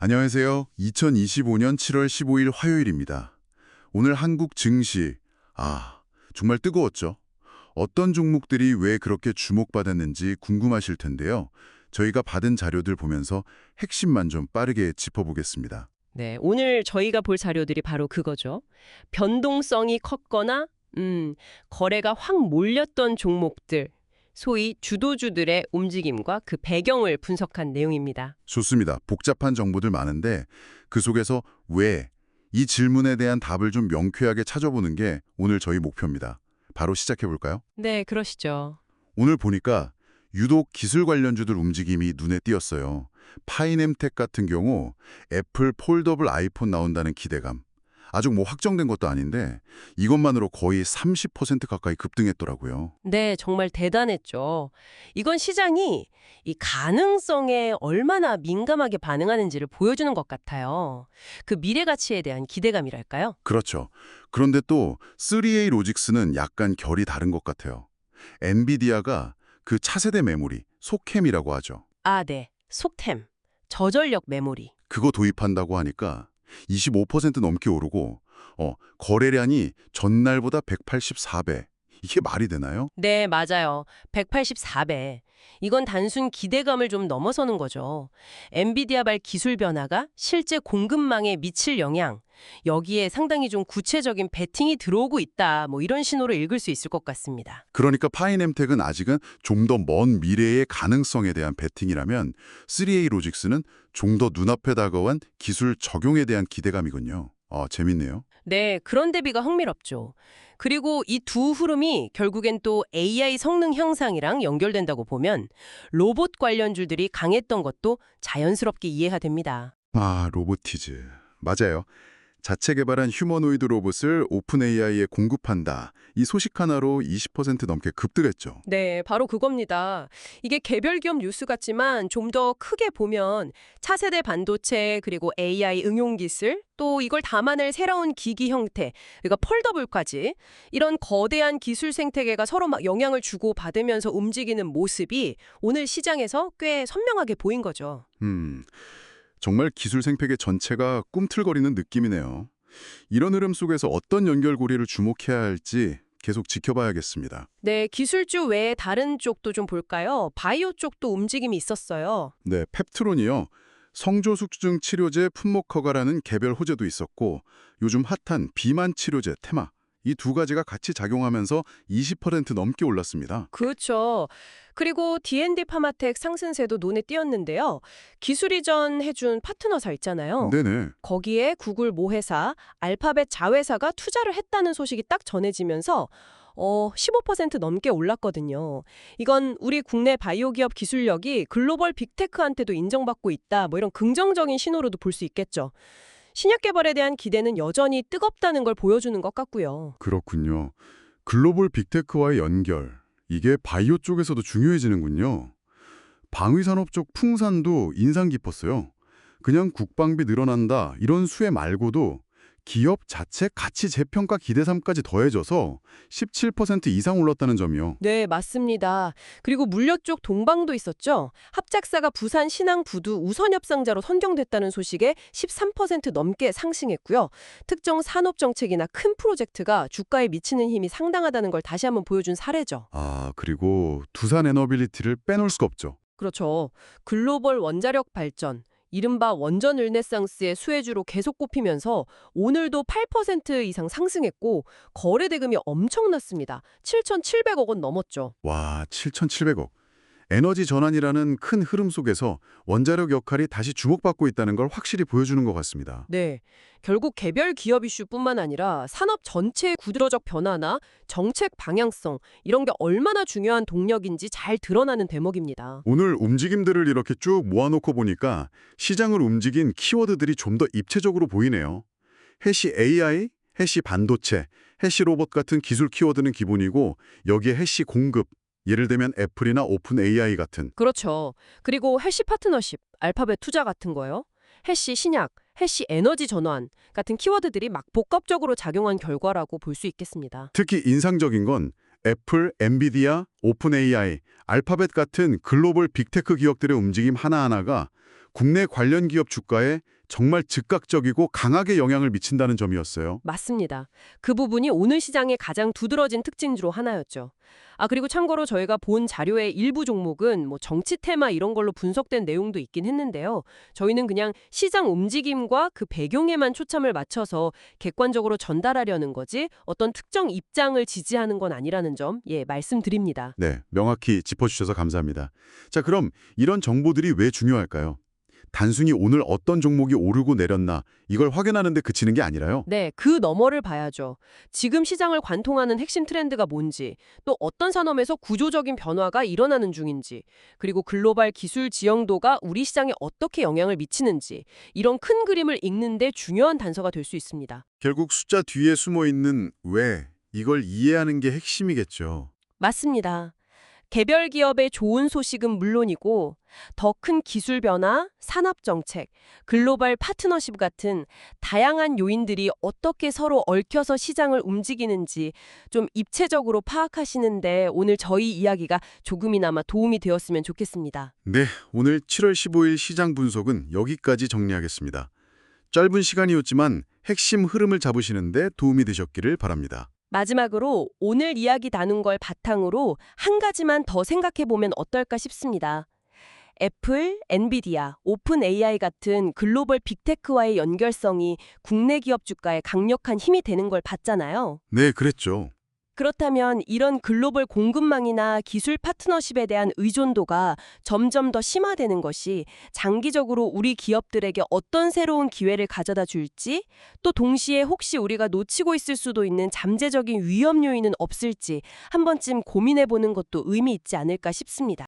안녕하세요. 2025년 7월 15일 화요일입니다. 오늘 한국 증시, 정말 뜨거웠죠? 어떤 종목들이 왜 그렇게 주목받았는지 궁금하실 텐데요. 저희가 받은 자료들 보면서 핵심만 좀 빠르게 짚어보겠습니다. 네, 오늘 저희가 볼 자료들이 바로 그거죠. 변동성이 컸거나 거래가 확 몰렸던 종목들, 소위 주도주들의 움직임과 그 배경을 분석한 내용입니다. 좋습니다. 복잡한 정보들 많은데 그 속에서 왜? 이 질문에 대한 답을 좀 명쾌하게 찾아보는 게 오늘 저희 목표입니다. 바로 시작해볼까요? 네, 그러시죠. 오늘 보니까 유독 기술 관련주들 움직임이 눈에 띄었어요. 파이넴텍 같은 경우 애플 폴더블 아이폰 나온다는 기대감. 아직 확정된 것도 아닌데 이것만으로 거의 30% 가까이 급등했더라고요. 네, 정말 대단했죠. 이건 시장이 이 가능성에 얼마나 민감하게 반응하는지를 보여주는 것 같아요. 그 미래 가치에 대한 기대감이랄까요? 그렇죠. 그런데 또 3A 로직스는 약간 결이 다른 것 같아요. 엔비디아가 그 차세대 메모리, 소캠이라고 하죠. 아, 네. 속템, 저전력 메모리. 그거 도입한다고 하니까 25% 넘게 오르고 거래량이 전날보다 184배. 이게 말이 되나요? 네, 맞아요. 184배. 이건 단순 기대감을 좀 넘어서는 거죠. 엔비디아발 기술 변화가 실제 공급망에 미칠 영향, 여기에 상당히 좀 구체적인 베팅이 들어오고 있다, 뭐 이런 신호를 읽을 수 있을 것 같습니다. 그러니까 파이넴텍은 아직은 좀 더 먼 미래의 가능성에 대한 베팅이라면 3A 로직스는 좀 더 눈앞에 다가온 기술 적용에 대한 기대감이군요. 재밌네요. 네, 그런 대비가 흥미롭죠. 그리고 이 두 흐름이 결국엔 또 AI 성능 향상이랑 연결된다고 보면 로봇 관련주들이 강했던 것도 자연스럽게 이해가 됩니다. 로보티즈. 맞아요. 자체 개발한 휴머노이드 로봇을 오픈 AI에 공급한다. 이 소식 하나로 20% 넘게 급등했죠. 네, 바로 그겁니다. 이게 개별 기업 뉴스 같지만 좀 더 크게 보면 차세대 반도체 그리고 AI 응용 기술 또 이걸 담아낼 새로운 기기 형태 그러니까 폴더블까지 이런 거대한 기술 생태계가 서로 막 영향을 주고 받으면서 움직이는 모습이 오늘 시장에서 꽤 선명하게 보인 거죠. 정말 기술 생태계 전체가 꿈틀거리는 느낌이네요. 이런 흐름 속에서 어떤 연결고리를 주목해야 할지 계속 지켜봐야겠습니다. 네, 기술주 외에 다른 쪽도 좀 볼까요? 바이오 쪽도 움직임이 있었어요. 네, 펩트론이요. 성조숙증 치료제 품목허가라는 개별 호재도 있었고 요즘 핫한 비만 치료제 테마. 이 두 가지가 같이 작용하면서 20% 넘게 올랐습니다. 그렇죠. 그리고 D&D 파마텍 상승세도 눈에 띄었는데요. 기술 이전 해준 파트너사 있잖아요. 네네. 거기에 구글 모회사, 알파벳 자회사가 투자를 했다는 소식이 딱 전해지면서 15% 넘게 올랐거든요. 이건 우리 국내 바이오 기업 기술력이 글로벌 빅테크한테도 인정받고 있다. 뭐 이런 긍정적인 신호로도 볼 수 있겠죠. 신약 개발에 대한 기대는 여전히 뜨겁다는 걸 보여주는 것 같고요. 그렇군요. 글로벌 빅테크와의 연결. 이게 바이오 쪽에서도 중요해지는군요. 방위산업 쪽 풍산도 인상 깊었어요. 그냥 국방비 늘어난다 이런 수혜 말고도 기업 자체 가치 재평가 기대감까지 더해져서 17% 이상 올랐다는 점이요. 네, 맞습니다. 그리고 물류 쪽 동방도 있었죠. 합작사가 부산 신항 부두 우선 협상자로 선정됐다는 소식에 13% 넘게 상승했고요. 특정 산업 정책이나 큰 프로젝트가 주가에 미치는 힘이 상당하다는 걸 다시 한번 보여준 사례죠. 그리고 두산 에너빌리티를 빼놓을 수가 없죠. 그렇죠. 글로벌 원자력 발전, 이른바 원전 르네상스의 수혜주로 계속 꼽히면서 오늘도 8% 이상 상승했고 거래 대금이 엄청났습니다. 7,700억 원 넘었죠. 와, 7,700억. 에너지 전환이라는 큰 흐름 속에서 원자력 역할이 다시 주목받고 있다는 걸 확실히 보여주는 것 같습니다. 네. 결국 개별 기업 이슈뿐만 아니라 산업 전체의 구조적 변화나 정책 방향성 이런 게 얼마나 중요한 동력인지 잘 드러나는 대목입니다. 오늘 움직임들을 이렇게 쭉 모아놓고 보니까 시장을 움직인 키워드들이 좀 더 입체적으로 보이네요. 해시 AI, 해시 반도체, 해시 로봇 같은 기술 키워드는 기본이고 여기에 해시 공급, 예를 들면 애플이나 오픈 AI 같은 그렇죠. 그리고 해시 파트너십, 알파벳 투자 같은 거요. 해시 신약, 해시 에너지 전환 같은 키워드들이 막 복합적으로 작용한 결과라고 볼 수 있겠습니다. 특히 인상적인 건 애플, 엔비디아, 오픈 AI, 알파벳 같은 글로벌 빅테크 기업들의 움직임 하나하나가 국내 관련 기업 주가에 정말 즉각적이고 강하게 영향을 미친다는 점이었어요. 맞습니다. 그 부분이 오늘 시장의 가장 두드러진 특징 중 하나였죠. 그리고 참고로 저희가 본 자료의 일부 종목은 뭐 정치 테마 이런 걸로 분석된 내용도 있긴 했는데요. 저희는 그냥 시장 움직임과 그 배경에만 초점을 맞춰서 객관적으로 전달하려는 거지 어떤 특정 입장을 지지하는 건 아니라는 점, 말씀드립니다. 네, 명확히 짚어주셔서 감사합니다. 자, 그럼 이런 정보들이 왜 중요할까요? 단순히 오늘 어떤 종목이 오르고 내렸나 이걸 확인하는 데 그치는 게 아니라요. 네, 그 너머를 봐야죠. 지금 시장을 관통하는 핵심 트렌드가 뭔지, 또 어떤 산업에서 구조적인 변화가 일어나는 중인지, 그리고 글로벌 기술 지형도가 우리 시장에 어떻게 영향을 미치는지, 이런 큰 그림을 읽는 데 중요한 단서가 될 수 있습니다. 결국 숫자 뒤에 숨어 있는 왜, 이걸 이해하는 게 핵심이겠죠. 맞습니다. 개별 기업의 좋은 소식은 물론이고 더 큰 기술 변화, 산업 정책, 글로벌 파트너십 같은 다양한 요인들이 어떻게 서로 얽혀서 시장을 움직이는지 좀 입체적으로 파악하시는데 오늘 저희 이야기가 조금이나마 도움이 되었으면 좋겠습니다. 네, 오늘 7월 15일 시장 분석은 여기까지 정리하겠습니다. 짧은 시간이었지만 핵심 흐름을 잡으시는데 도움이 되셨기를 바랍니다. 마지막으로 오늘 이야기 나눈 걸 바탕으로 한 가지만 더 생각해보면 어떨까 싶습니다. 애플, 엔비디아, 오픈 AI 같은 글로벌 빅테크와의 연결성이 국내 기업 주가에 강력한 힘이 되는 걸 봤잖아요. 네, 그랬죠. 그렇다면 이런 글로벌 공급망이나 기술 파트너십에 대한 의존도가 점점 더 심화되는 것이 장기적으로 우리 기업들에게 어떤 새로운 기회를 가져다 줄지, 또 동시에 혹시 우리가 놓치고 있을 수도 있는 잠재적인 위험 요인은 없을지 한 번쯤 고민해보는 것도 의미 있지 않을까 싶습니다.